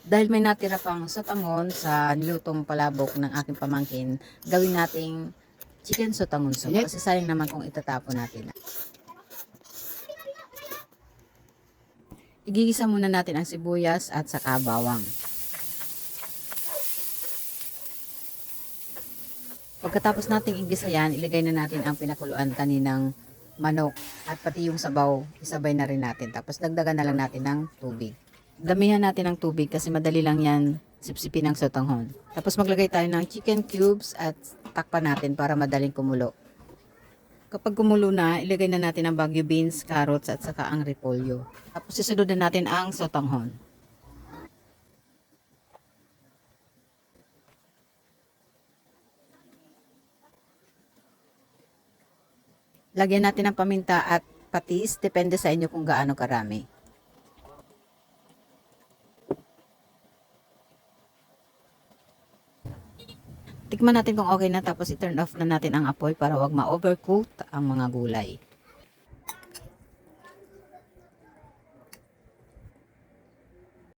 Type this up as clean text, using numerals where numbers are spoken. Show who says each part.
Speaker 1: Dahil may natira pang sotangon sa nilutong palabok ng aking pamangkin, gawin nating chicken sotangon soup. Kasi sayang naman kung itatapon natin. Igigisa muna natin ang sibuyas at saka bawang. Pagkatapos nating igisa yan, ilagay na natin ang pinakuluan kaninang manok at pati yung sabaw, isabay na rin natin. Tapos dagdagan na lang natin ng tubig. Damihan natin ng tubig kasi madali lang yan sipsipin ng sotanghon. Tapos maglagay tayo ng chicken cubes at takpan natin para madaling kumulo. Kapag kumulo na, ilagay na natin ang bagu beans, carrots at saka ang repolyo. Tapos susunod na natin ang sotanghon. Lagyan natin ng paminta at patis, depende sa inyo kung gaano karami. Tikman natin kung okay na, tapos i-turn off na natin ang apoy para wag ma-overcook ang mga gulay.